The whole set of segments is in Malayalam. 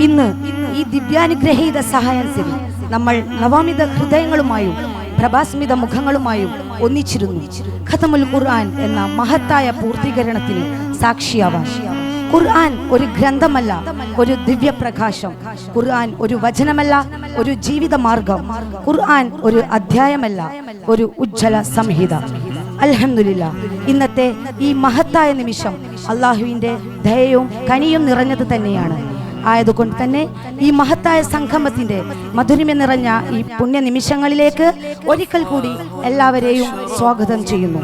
ഇന്ന് ഈ ദിവ്യാനുഗ്രഹീത സഹായത്തിൽ നമ്മൾ നവാമിത ഹൃദയങ്ങളുമായും പ്രഭാസ്മിത മുഖങ്ങളുമായും ഒന്നിച്ചിരുന്നു ഖതമുൽ ഖുർആൻ എന്ന മഹത്തായ പൂർത്തീകരണത്തിന് സാക്ഷിയാവാൻ. ഖുർആൻ ഒരു ഗ്രന്ഥമല്ല, ഒരു ദിവ്യപ്രകാശം. ഖുർആൻ ഒരു വചനമല്ല, ഒരു ജീവിത മാർഗം. ഖുർആൻ ഒരു അധ്യായമല്ല, ഒരു ഉജ്ജ്വല സംഹിത. അൽഹംദുലില്ലാഹ്, ഇന്നത്തെ ഈ മഹത്തായ നിമിഷം അള്ളാഹുവിൻ്റെ ദയയും കനിയും നിറഞ്ഞത് തന്നെയാണ്. ആയതുകൊണ്ട് തന്നെ ഈ മഹത്തായ സംഗമത്തിന്റെ മധുരിമ നിറഞ്ഞ ഈ പുണ്യ നിമിഷങ്ങളിലേക്ക് ഒരിക്കൽ കൂടി എല്ലാവരെയും സ്വാഗതം ചെയ്യുന്നു.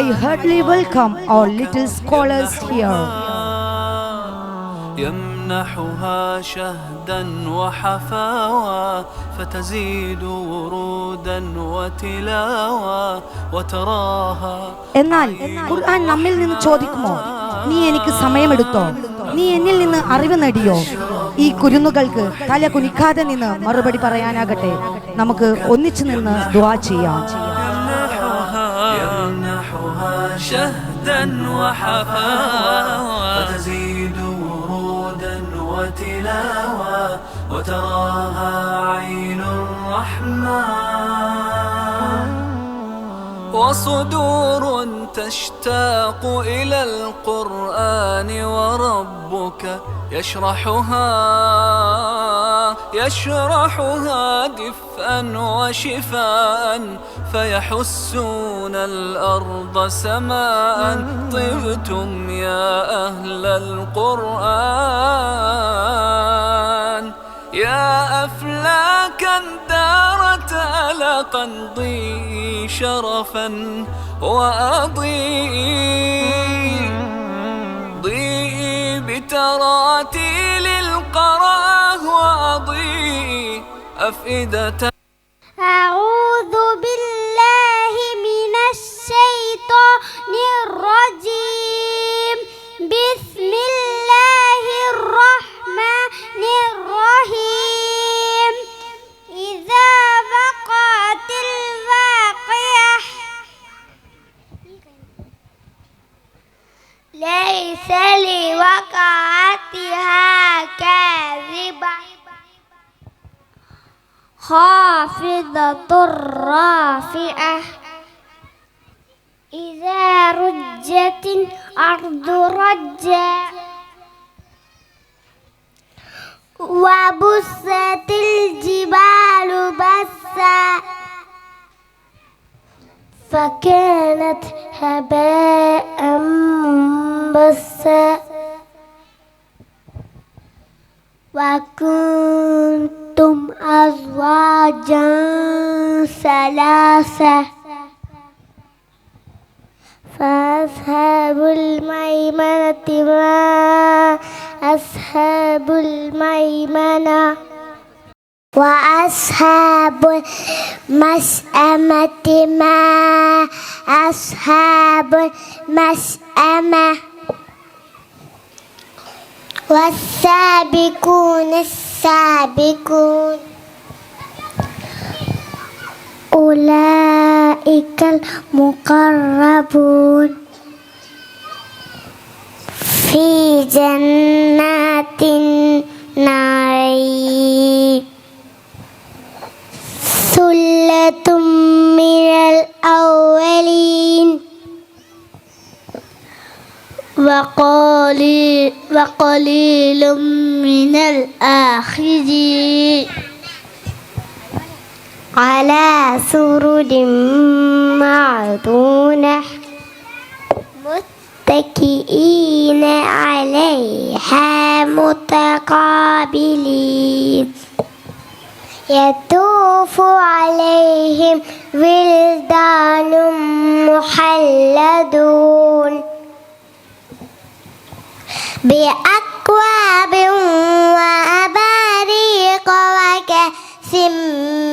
I heartily welcome all little scholars here. يمنحها شهدا وحفاوى فتزيد ورودا وتلاوى وتراها. എന്നാൽ ഖുർആൻ നമ്മിൽ നിന്ന് ചോദിക്കുമോ, നീ എനിക്ക് സമയമെടുത്തോ, നീ എന്നിൽ നിന്ന് അറിവ് നേടിയോ? ഈ കുരുന്നുകൾക്ക് തല കുനിക്കാതെ നിന്ന് മറുപടി പറയാനാകട്ടെ. നമുക്ക് ഒന്നിച്ചു നിന്ന് ദുആ ചെയ്യാം. شهدا وحفاوى فتزيد ورودا وتلاوى وتراها عين الرحمن وصدور تشتاق إلى القرآن وربك يشرحها دفءا وشفاء فيحسون الأرض سماء. طبتم يا أهل القرآن يا أفلاكا دارت ألقا ضيء شرفا وأضيء بتراتيل القراه وأضيء أفئدة. أعوذ بالله من الشيطان الرجيم. بسم الله الرحمن الرحيم. إذا وقعت الواقعة ليس لوقعتها كاذبة خافضة رافعة. إذا رجت الأرض رجا وبست الجبال بسا فكانت هباء منبثا. وكنتم أزواجا ثلاثة فأصحاب الميمنة ما أصحاب الميمنة وأصحاب المشأمة ما أصحاب المشأمة. والسابقون السابقون أولئك المقربون في جنات النعيم. ثلة من الأولين وقليل من الآخرين. على سرر معضونة متكئين عليها متقابلين. يطوف عليهم ولدان مخلدون بأكواب وأباريق وكأس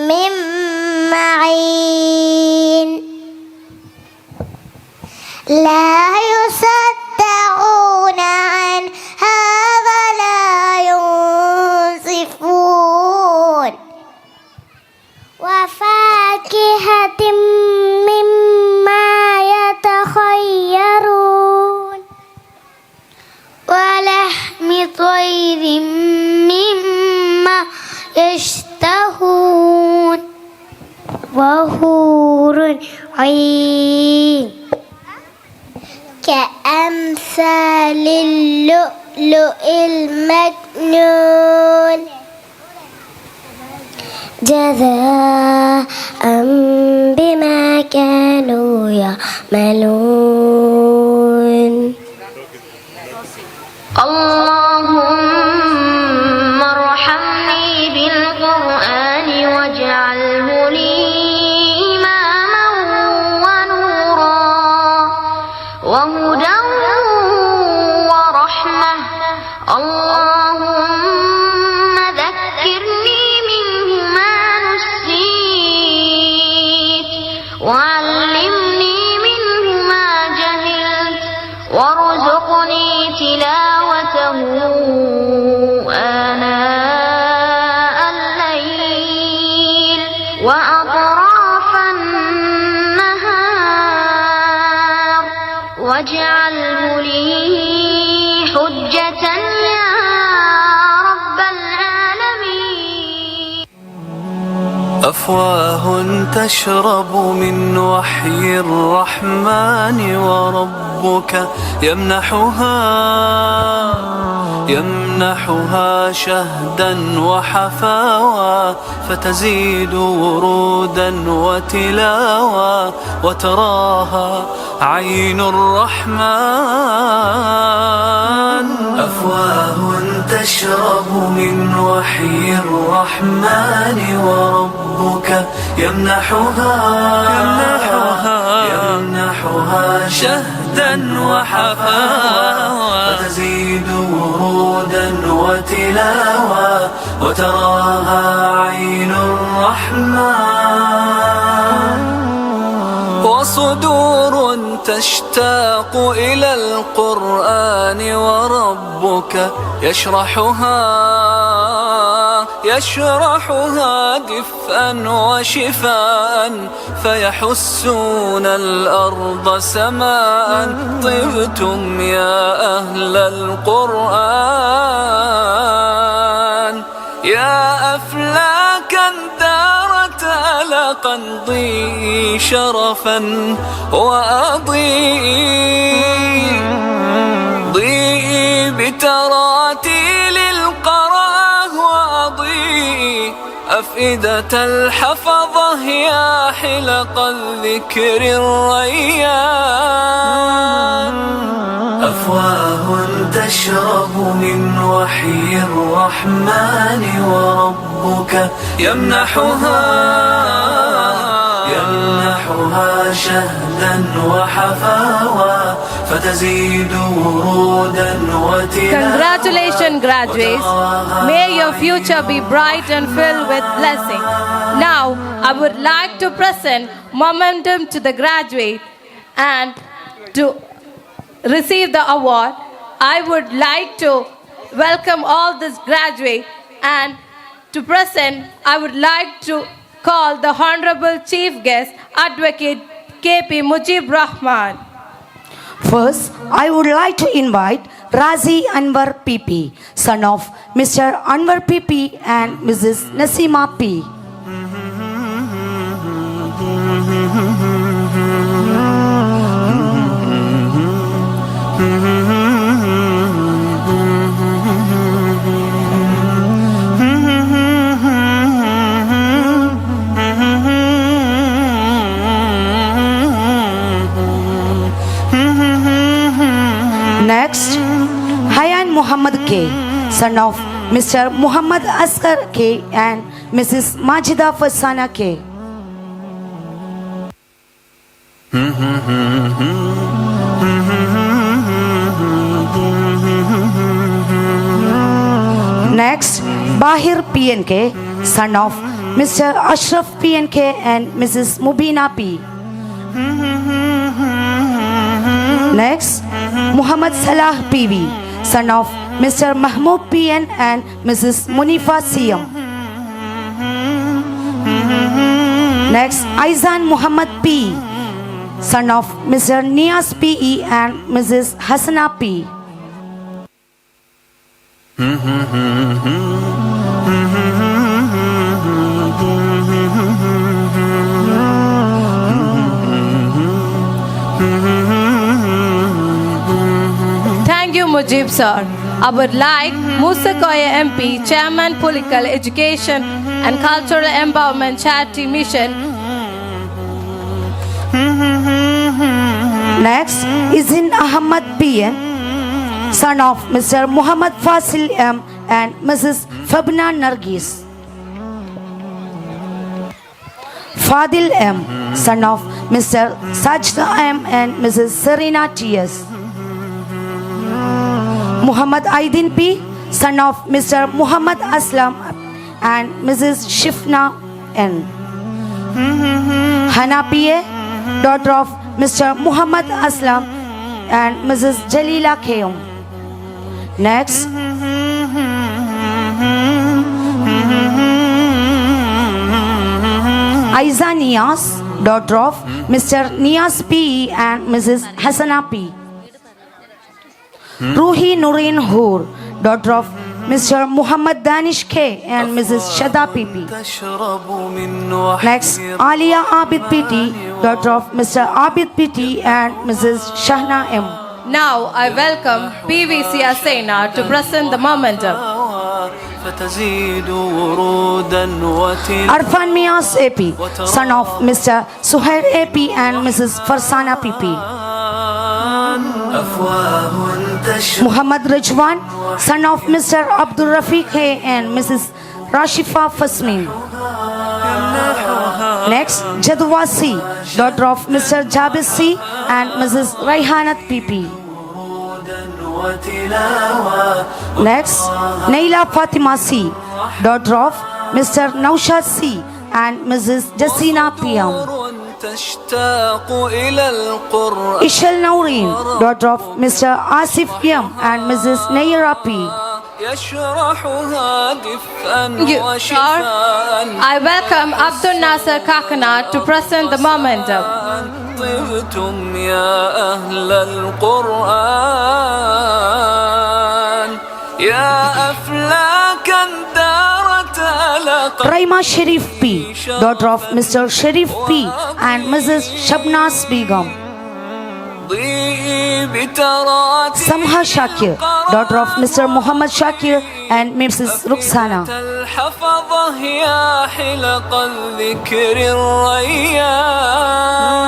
من معين. لا يصدعون عنها ولا ينصفون. وفاكهة مما يتخيرون ولحم طير كأمثال اللؤلؤ المكنون جزاء بما كانوا يعملون. اللهم ارحمني بالقرآن واجعله لي إماما ونورا وهدى ورحمة. اللهم ذكرني منه ما نسيت وعلمني منه ما جهلت وارزقني تلاوته آناء الليل وأطراف النهار واجعله لي حجة يا رب العالمين. أفواه تشرب من وحي الرحمن وربك يمنحها شهدا وحفاوى فتزيد ورودا وتلاوى وتراها عين الرحمن. أفواه تشرب من وحي الرحمن وربك يمنحها شهدا وحفاوى فتزيد ورودا وتلاوى وتراها عين الرحمن. وصدور تشتاق إلى القرآن وربك يشرحها دفءا وشفاء فيحسون الأرض سماء. طبتم يا أهل القرآن يا أفلاكا دارت ألقا ضيء شرفا وأضيء بتراتيل القراه وأضيء أفئدة الحفظة يا حلق الذكر الريان. أفواه تشرب من وحي الرحمن وربك يمنحها شهدا وحفاوى فتزيد ورودا وتلاوى. Congratulations, graduates. May your future be bright and filled with blessing. Now, I would like to present momentum to the graduate and to receive the award. I would like to welcome all these graduates and to present, I would like to call the Honorable Chief Guest, Advocate K.P. Mujib Rahman. First, I would like to invite Razi Anwar PP, son of Mr. Anwar PP and Mrs. Nasima P. Next, Hayan Muhammad K, son of Mr. Muhammad Asghar K and Mrs. Majida Fasana K. Next, Bahir PNK, son of Mr. Ashraf PNK and Mrs. Mubina P. Next, Muhammad Salah PV, son of Mr. Mahmood PN and Mrs. Munifa Siyam. Next, Aizan Muhammad P, son of Mr. Nias PE and Mrs. Hasana P. Thank you, Mujib sir. I would like Musa Koya MP, Chairman Political Education and Cultural Empowerment Charity Mission. Next, Izin Ahmad P.M., son of Mr. Muhammad Fasil M. and Mrs. Fabna Nargis. Fadil M., son of Mr. Sajda M. and Mrs. Serena T.S. Muhammad Aidin P., son of Mr. Muhammad Aslam and Mrs. Shifna N. Hana P.A., daughter of Mr. Muhammad Aslam and Mrs. Jalila Kayum. Next, Aiza Nias, daughter of Mr. Nias P. and Mrs. Hassana P. Ruhi Noreen Hoor, daughter of Mr. Muhammad Danish K. and Mrs. Shada P.P. تشرب من Next, Alia Abid P.T., daughter of Mr. Abid P.T. and Mrs. Shahna M. Now I welcome PVC Asena to present the momentum. فتزيد ورودا وتلا Arfan Mias A.P., son of Mr. Suhair A.P. and Mrs. Farsana P.P. أفواه تشرب Muhammad Rijwan, son of Mr. Abdul Rafiq A. and Mrs. Rashifa Fasmin. Next, Jadwa C., daughter of Mr. Jabir C. and Mrs. Raihanat P.P. وتلاوة Next, Naila Fatima C., daughter of Mr. Naushad C. and Mrs. Jasina P.M. تشتاق إلى القرآن Ishal Naureen, daughter of Mr. Asif M. and Mrs. Naira P. يشرحها دفءا Thank you, sir. وشفاء I welcome Abdul Nasser Kakana to present the momentum. طبتم يا أهل القرآن يا أفلاكا دارت لقد Raima Sharif P., daughter of Mr. Sharif P. and Mrs. Shabnaz Begum. ضيئي بتراتي Samha Shakir, daughter of Mr. Muhammad Shakir and Mrs. Ruxana. الحفظة يا حلق الذكر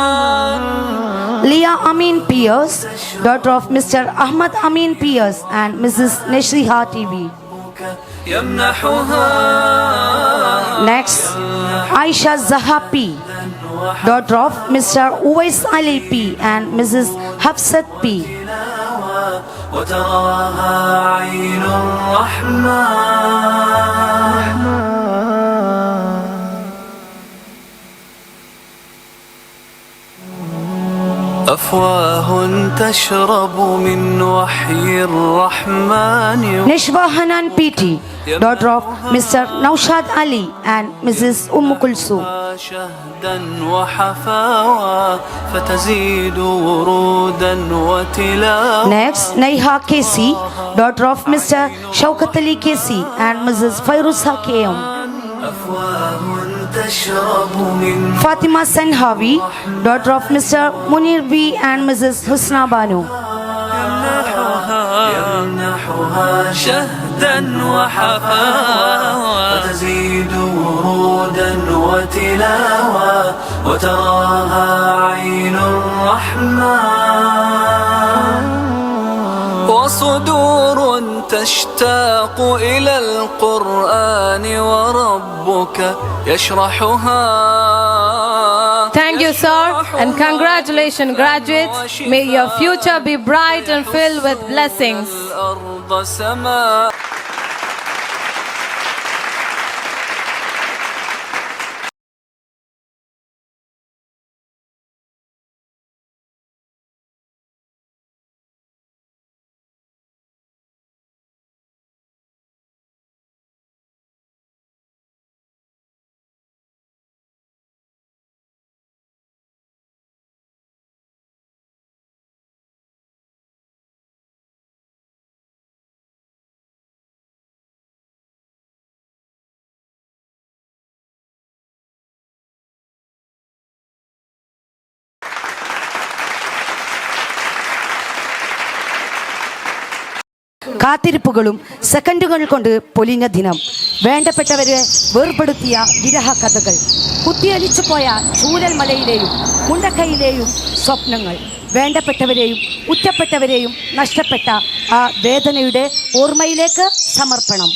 الريان Leah Amin Pierce, daughter of Mr. Ahmad Amin Pierce and Mrs. Neshriha TV. يمنحها Next, Aisha Zaha P., daughter of Mr. Uwais Ali P. and Mrs. Hafsat P. وتراها عين الرحمن أفواه تشرب من وحي الرحمن Nishwa Hanan P.T., daughter of Mr. Naushad Ali and Mrs. Kulsum. شهدا وحفاوى فتزيد ورودا وتلاوة Next, Naiha Kesi, daughter of Mr. Shaukat Ali Kesi and Mrs. Fairuza K.M. أفواه تشرب من Fatima Senhavi, daughter of Mr. Munir B. and Mrs. Husna Banu. يمنحها شهدا وحفاوى فتزيد ورودا وتلاوة وتراها عين الرحمن وصدور تشتاق إلى القرآن وربك يشرحها Thank you, sir, and congratulations, graduates. May your future be bright and filled with blessings. الأرض سماء കാത്തിരിപ്പുകളും സെക്കൻഡുകൾ കൊണ്ട് പൊലിഞ്ഞ ദിനം, വേണ്ടപ്പെട്ടവരെ വേർപെടുത്തിയ വിരഹ കഥകൾ, കുത്തിയൊലിച്ചു പോയ ചൂരൽ മലയിലെയും മുണ്ടക്കൈയിലെയും സ്വപ്നങ്ങൾ, വേണ്ടപ്പെട്ടവരെയും ഉറ്റപ്പെട്ടവരെയും നഷ്ടപ്പെട്ട ആ വേദനയുടെ ഓർമ്മയിലേക്ക് സമർപ്പണം.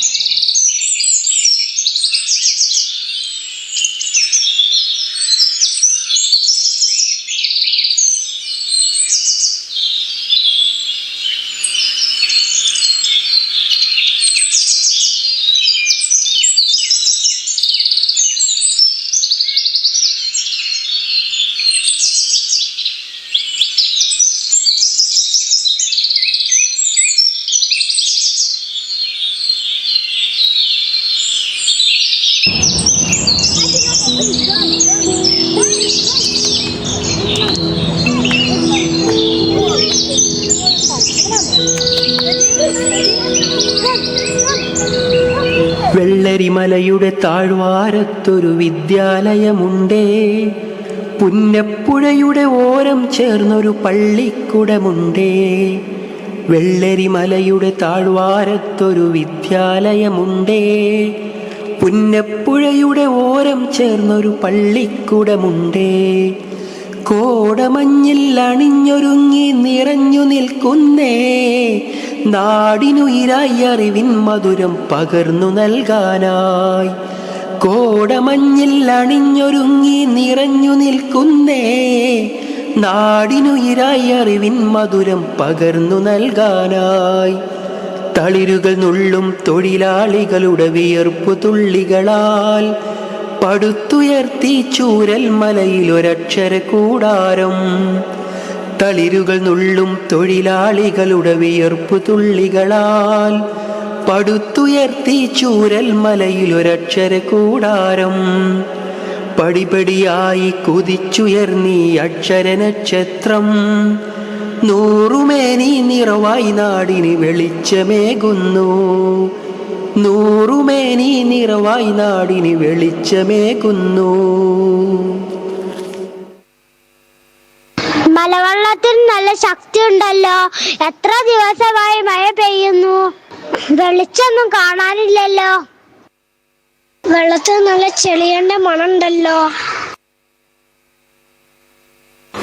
വെള്ളരിമലയുടെ താഴ്വാരത്തൊരു വിദ്യാലയമുണ്ടേ, പുന്നപ്പുഴയുടെ ഓരം ചേർന്നൊരു പള്ളിക്കുടമുണ്ടേ. വെള്ളരിമലയുടെ താഴ്വാരത്തൊരു വിദ്യാലയമുണ്ടേ, പുന്നപ്പുഴയുടെ ഓരം ചേർന്നൊരു പള്ളിക്കുടമുണ്ടേ. കോടമഞ്ഞിൽ അണിഞ്ഞൊരുങ്ങി നിറഞ്ഞു നിൽക്കുന്നേ, നാടിനുയിരായി അറിവിൻ മധുരം പകർന്നു നൽകാനായി. കോടമഞ്ഞിൽ അണിഞ്ഞൊരുങ്ങി നിറഞ്ഞു നിൽക്കുന്നേ, നാടിനുയിരായി അറിവിൻ മധുരം പകർന്നു നൽകാനായി. തളിരുകൾ നുള്ളും തൊഴിലാളികളുടെ വിയർപ്പു തുള്ളികളാൽ പടുത്തുയർത്തി ചൂരൽ മലയിൽ ഒരക്ഷര കൂടാരം. തളിരുകൾ നുള്ളും തൊഴിലാളികളുടെ വിയർപ്പു തുള്ളികളാൽ പടുത്തുയർത്തി ചൂരൽ മലയിൽ ഒരക്ഷര കൂടാരം. പടിപടിയായി കുതിച്ചുയർന്നീ അക്ഷര നക്ഷത്രം, നൂറുമേനി നിറവായി നാടിന് വെളിച്ചമേകുന്നു. നൂറുമേനി നിറവായി നാടിന് വെളിച്ചമേകുന്നു. മലവെള്ളത്തിന് നല്ല ശക്തി ഉണ്ടല്ലോ. എത്ര ദിവസമായി മഴ പെയ്യുന്നു, വെളിച്ചൊന്നും കാണാനില്ലല്ലോ. വെള്ളത്തിന് നല്ല ചെളിയന്റെ മണമുണ്ടല്ലോ.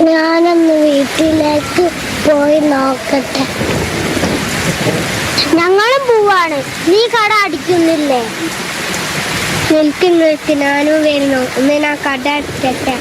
ഞാനൊന്ന് വീട്ടിലേക്ക് പോയി നോക്കട്ടെ. ഞങ്ങളും പോവാണ്. നീ കട അടിക്കുന്നില്ലേ? നിൽക്ക്, ഞാനും വരുന്നു. ഒന്ന് ഞാൻ കട അടിക്കട്ടെ.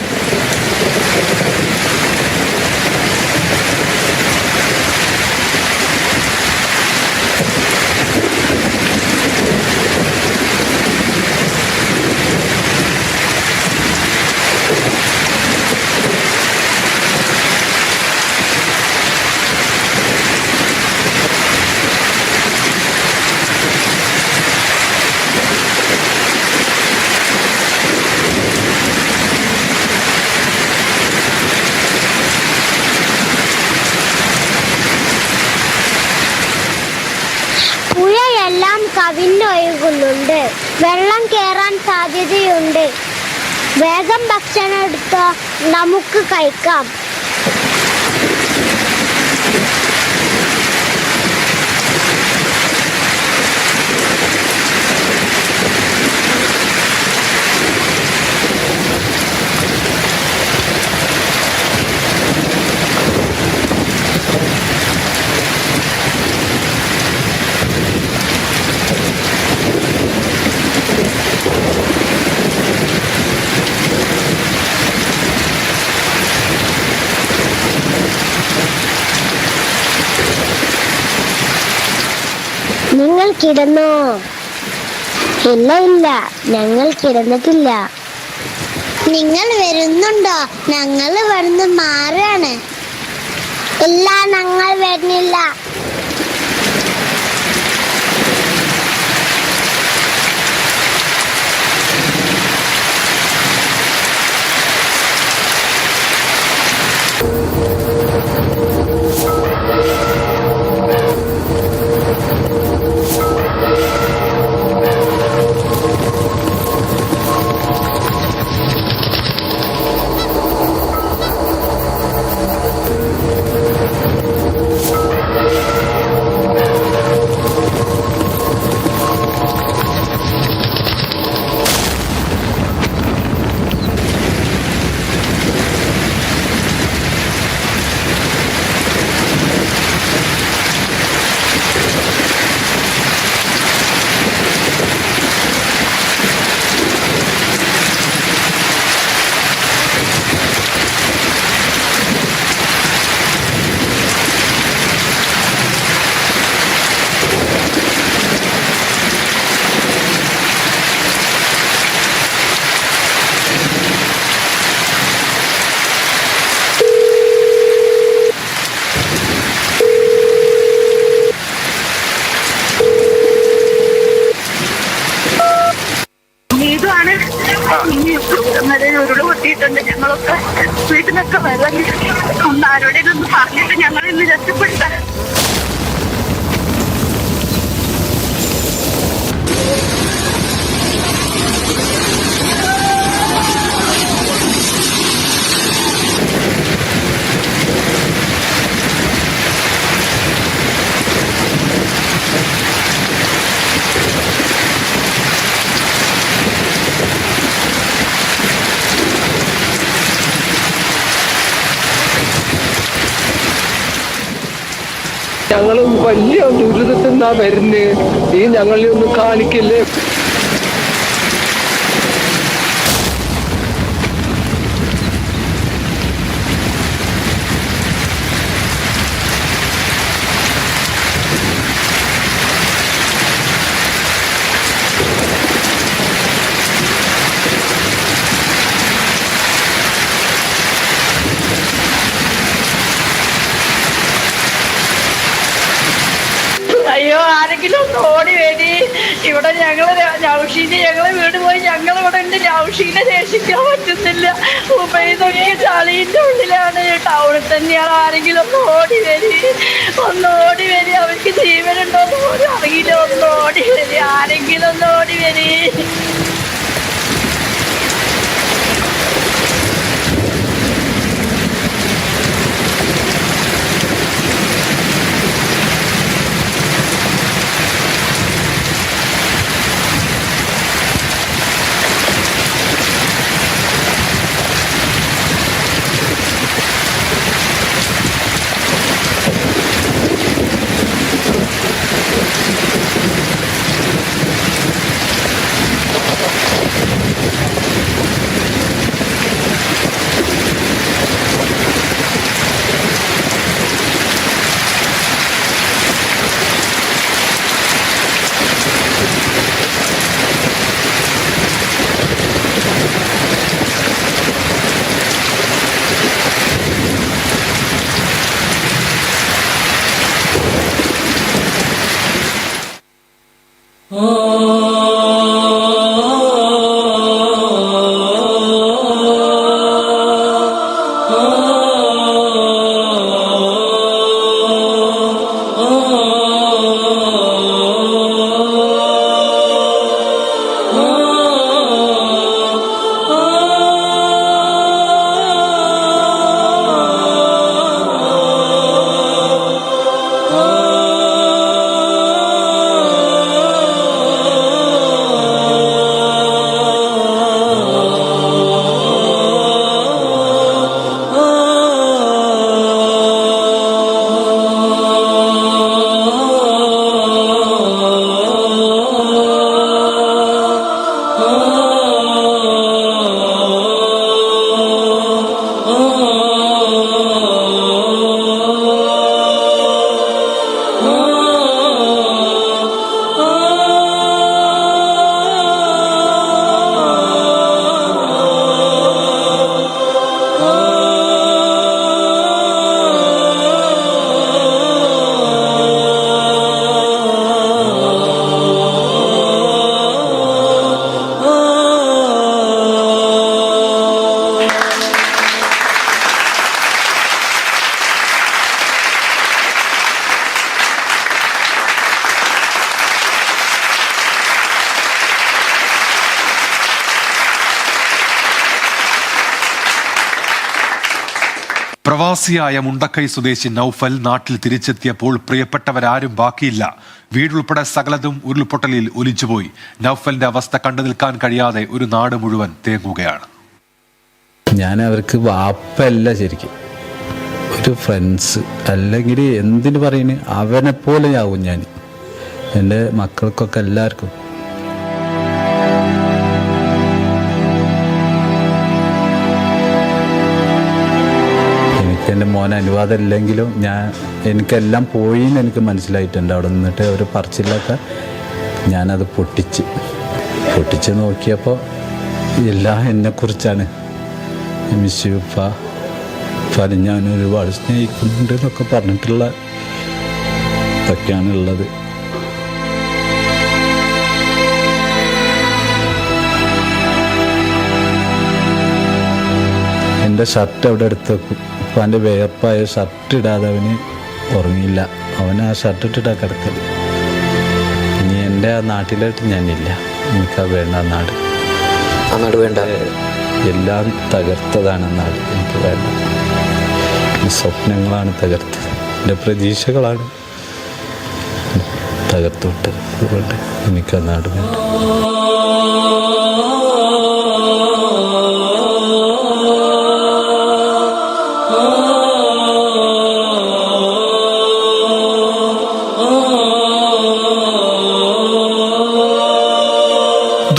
പുഴയെല്ലാം കവിഞ്ഞൊഴുകുന്നുണ്ട്. വെള്ളം കയറാൻ സാധ്യതയുണ്ട്. വേഗം ഭക്ഷണം എടുത്തോ, നമുക്ക് കഴിക്കാം. നിങ്ങൾ കിടന്നോ? ഇല്ല, ഞങ്ങൾ കിടന്നിട്ടില്ല. നിങ്ങൾ വരുന്നുണ്ടോ? ഞങ്ങൾ ഇവിടുന്ന് മാറാണ്. ഇല്ല, ഞങ്ങൾ വരുന്നില്ല. ഉരുള് പൊട്ടിയിട്ടുണ്ട്. ഞങ്ങളൊക്കെ വീട്ടിലൊക്കെ വെള്ളം ഒന്ന് ആരോടെങ്കിലും ഒന്ന് പറഞ്ഞിട്ട് ഞങ്ങൾ ഇന്ന് രക്ഷപ്പെടുത്താൻ. ഞങ്ങള് വലിയ ദുരിതത്തിന്നാ വരുന്നേ. ഈ ഞങ്ങളെ ഒന്ന് കാണിക്കല്ലേ. അയ്യോ, ആരെങ്കിലും ഒന്ന് ഓടി വേണ്ടി. ഇവിടെ നൗഷീനെ ഞങ്ങളെ വീട് പോയി ഞങ്ങളിവിടെ ഉണ്ട്. നൗഷീനെ രക്ഷിക്കാൻ പറ്റുന്നില്ല. ഉപയോഗിതൊക്കെ ചളീൻ്റെ ഉള്ളിലാണ്. ടൗണിൽ തന്നെയാണ്. ആരെങ്കിലും ഒന്ന് ഓടി വരി, അവർക്ക് ജീവനുണ്ടോന്ന് പോലും അറിയില്ല. ഒന്ന് ഓടി വരി, ആരെങ്കിലും ഒന്ന് ഓടി വരി. പ്രവാസിയായ മുണ്ടക്കൈ സ്വദേശി നൌഫൽ നാട്ടിൽ തിരിച്ചെത്തിയപ്പോൾ പ്രിയപ്പെട്ടവരാരും ബാക്കിയില്ല. വീടുൾപ്പെടെ സകലതും ഉരുൾപൊട്ടലിൽ ഒലിച്ചുപോയി. നൌഫലിന്റെ അവസ്ഥ കണ്ടു നിൽക്കാൻ കഴിയാതെ ഒരു നാട് മുഴുവൻ തേങ്ങുകയാണ്. ഞാൻ അവർക്ക് വാപ്പല്ല, ശരിക്കും ഒരു ഫ്രണ്ട്സ്, അല്ലെങ്കിൽ എന്തിനു പറയുന്നു അവനെ പോലെയാവും ഞാൻ എൻ്റെ മക്കൾക്കൊക്കെ എല്ലാവർക്കും. എൻ്റെ മോൻ അനുവാദം ഇല്ലെങ്കിലും എനിക്കെല്ലാം പോയി എന്ന് എനിക്ക് മനസ്സിലായിട്ടുണ്ട്. അവിടെ നിന്നിട്ട് ഒരു പറച്ചിലൊക്കെ ഞാനത് പൊട്ടിച്ച് നോക്കിയപ്പോൾ എല്ലാം എന്നെക്കുറിച്ചാണ്. മിസ്യുപ്പ ഞാൻ ഒരുപാട് സ്നേഹിക്കുന്നുണ്ട് എന്നൊക്കെ പറഞ്ഞിട്ടുള്ള ഇതൊക്കെയാണുള്ളത്. എൻ്റെ ഷർട്ട് അവിടെ എടുത്ത് വെക്കും. ഉപ്പാൻ്റെ വേർപ്പായ ഷർട്ട് ഇടാതെ അവന് ഉറങ്ങിയില്ല. അവൻ ആ ഷർട്ട് ഇട്ടിട്ടാണ് കിടക്കൽ. ഇനി എൻ്റെ ആ നാട്ടിലായിട്ട് ഞാനില്ല. എനിക്കാ വേണ്ട ആ നാട്. ആ നാട് വേണ്ട. എല്ലാം തകർത്തതാണ് നാട്. എനിക്ക് വേണ്ട. സ്വപ്നങ്ങളാണ് തകർത്തത്. എൻ്റെ പ്രതീക്ഷകളാണ് തകർത്തു വിട്ടത്. അതുകൊണ്ട് എനിക്ക് ആ നാട് വേണ്ട.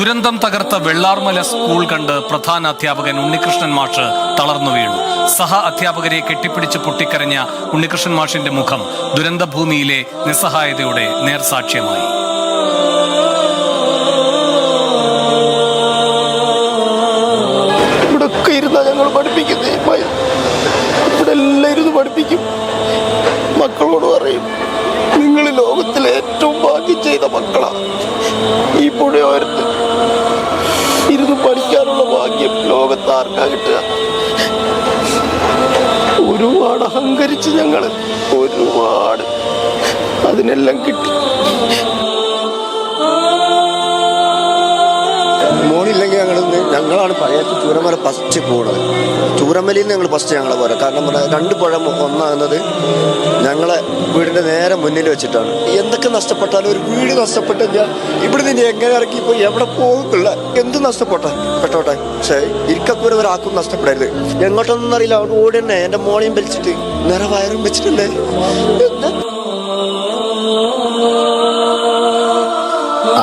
ദുരന്തം തകർത്ത വെള്ളാർമല സ്കൂൾ കണ്ട് പ്രധാന അധ്യാപകൻ ഉണ്ണികൃഷ്ണൻ മാഷ് തളർന്നു വീണു. സഹ അധ്യാപകരെ കെട്ടിപ്പിടിച്ച് പൊട്ടിക്കരഞ്ഞ ഉണ്ണികൃഷ്ണൻ മാഷിന്റെ മുഖം ദുരന്തഭൂമിയിലെ നിസ്സഹായതയുടെ നേർസാക്ഷ്യമായി. ഇവിടൊക്കെ ഇരുന്നാ ഞങ്ങൾ പഠിപ്പിക്കുന്നേ. ഇവിടെ എല്ലാം ഇരുന്ന് പഠിപ്പിക്കും. മക്കളോട് പറയും, നിങ്ങൾ ലോകത്തിലെ ഏറ്റവും ഭാഗ്യം ചെയ്ത മക്കളാ. ഈ പുഴയോരത്ത് ഇരുന്ന് പഠിക്കാനുള്ള ഭാഗ്യം ലോകത്ത് ആർക്കാ കിട്ടുക? ഒരുപാട് അഹങ്കരിച്ച് ഞങ്ങൾ ഒരുപാട് അതിനെല്ലാം കിട്ടി. മോളില്ലെങ്കിൽ ഞങ്ങളാണ് പഴയ ചൂരമല ഫസ്റ്റ് പോകുന്നത്. ചൂരമലയിൽ നിന്ന് ഞങ്ങൾ ഫസ്റ്റ് ഞങ്ങളെ പോലെ. കാരണം രണ്ട് പുഴ ഒന്നാകുന്നത് ഞങ്ങളെ വീടിൻ്റെ നേരെ മുന്നിൽ വെച്ചിട്ടാണ്. എന്തൊക്കെ നഷ്ടപ്പെട്ടാലും ഒരു വീട് നഷ്ടപ്പെട്ടില്ല. ഇവിടെ നിന്ന് എങ്ങനെ ഇറക്കി ഇപ്പോൾ എവിടെ പോകുന്നില്ല. എന്ത് പെട്ടോട്ടെ, പക്ഷേ ഇരിക്കക്കൂര ഒരാൾക്കും നഷ്ടപ്പെടരുത്. എങ്ങോട്ടൊന്നും അറിയില്ല. അവിടെ ഓടി തന്നെ എൻ്റെ മോളെയും വലിച്ചിട്ട് നിറ വയറും വെച്ചിട്ടല്ലേ.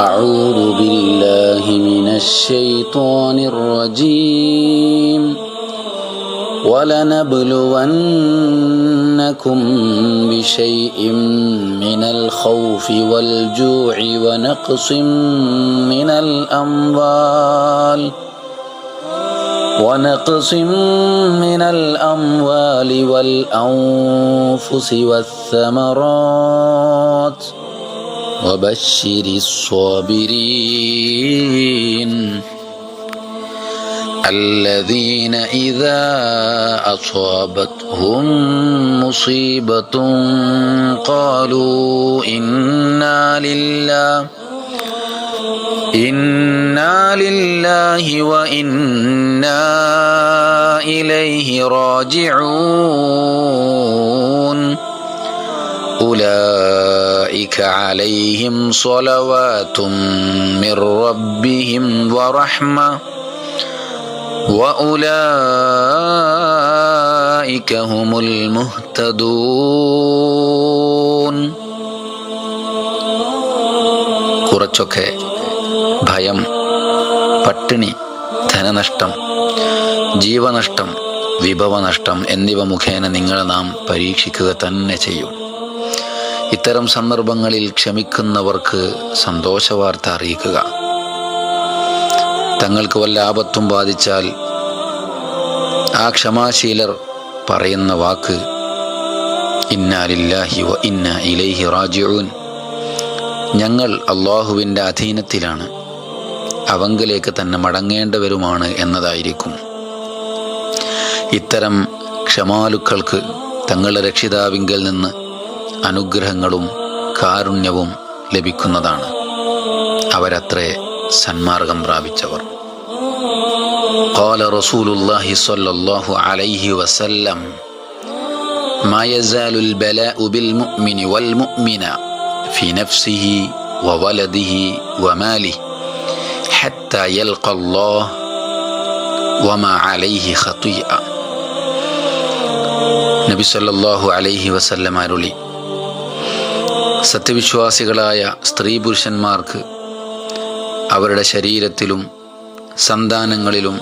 أعوذ بالله من الشيطان الرجيم ولنبلونكم بشيء من الخوف والجوع ونقص من الأموال والأنفس والثمرات وبشر الصابرين الذين إذا أصابتهم مصيبة قالوا إنا لله وإنا إليه راجعون أولئك عليهم صلوات من ربهم ورحمة وأولئك هم المهتدون. കുറച്ചൊക്കെ ഭയം, പട്ടിണി, ധനനഷ്ടം, ജീവനഷ്ടം, വിഭവനഷ്ടം എന്നിവ മുഖേന നിങ്ങളെ നാം പരീക്ഷിക്കുക തന്നെ ചെയ്യും. ഇത്തരം സന്ദർഭങ്ങളിൽ ക്ഷമിക്കുന്നവർക്ക് സന്തോഷവാർത്ത അറിയിക്കുക. തങ്ങൾക്ക് വല്ല ആപത്തും ബാധിച്ചാൽ ആ ക്ഷമാശീലർ പറയുന്ന വാക്ക് ഇന്നാ ലില്ലാഹി വ ഇന്നാ ഇലൈഹി റാജിഊൻ. ഞങ്ങൾ അള്ളാഹുവിൻ്റെ അധീനത്തിലാണ്, അവങ്കിലേക്ക് തന്നെ മടങ്ങേണ്ടവരുമാണ് എന്നതായിരിക്കും. ഇത്തരം ക്ഷമാലുക്കൾക്ക് തങ്ങളുടെ രക്ഷിതാവിങ്കൽ നിന്ന് അനുഗ്രഹങ്ങളും കാരുണ്യവും ലഭിക്കുന്നതാണ്. അവരത്രേ സന്മാർഗം പ്രാപിച്ചവർ. قال رسول الله صلى الله عليه وسلم ما يزال البلاء بالمؤمن والمؤمنة في نفسه وولده وماله حتى يلقى الله وما عليه خطيئة. നബി സല്ലല്ലാഹു അലൈഹി വസല്ലം അരുളി, സത്യവിശ്വാസികളായ സ്ത്രീ പുരുഷന്മാർക്ക് അവരുടെ ശരീരത്തിലും സന്താനങ്ങളിലും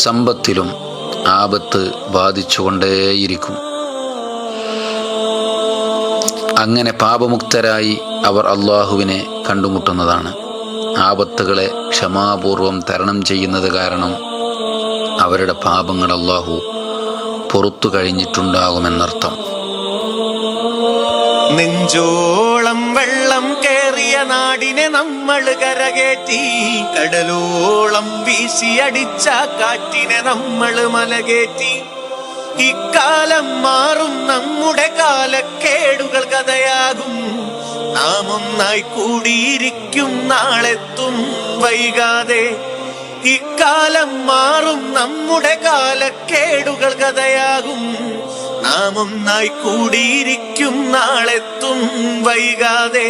സമ്പത്തിലും ആപത്ത് ബാധിച്ചുകൊണ്ടേയിരിക്കും. അങ്ങനെ പാപമുക്തരായി അവർ അള്ളാഹുവിനെ കണ്ടുമുട്ടുന്നതാണ്. ആപത്തുകളെ ക്ഷമാപൂർവം തരണം ചെയ്യുന്നത് കാരണം അവരുടെ പാപങ്ങൾ അള്ളാഹു പുറത്തു കഴിഞ്ഞിട്ടുണ്ടാകുമെന്നർത്ഥം. നെഞ്ചോളം വെള്ളം കേറിയ നാടിനെ നമ്മൾ കരകേറ്റി, കടലോളം വീശിയടിച്ച കാറ്റിനെ നമ്മൾ മലകേറ്റി. ഇക്കാലം മാറും നമ്മുടെ കാലക്കേടുകൾ കഥയാകും, നാം ഒന്നായി കൂടിയിരിക്കും നാളെത്തും വൈകാതെ. ഇക്കാലം മാറും നമ്മുടെ കാലക്കേടുകൾ കഥയാകും, നാം ഒന്നായി കൂടിയിരിക്കും നാളെത്തും വൈകാതെ.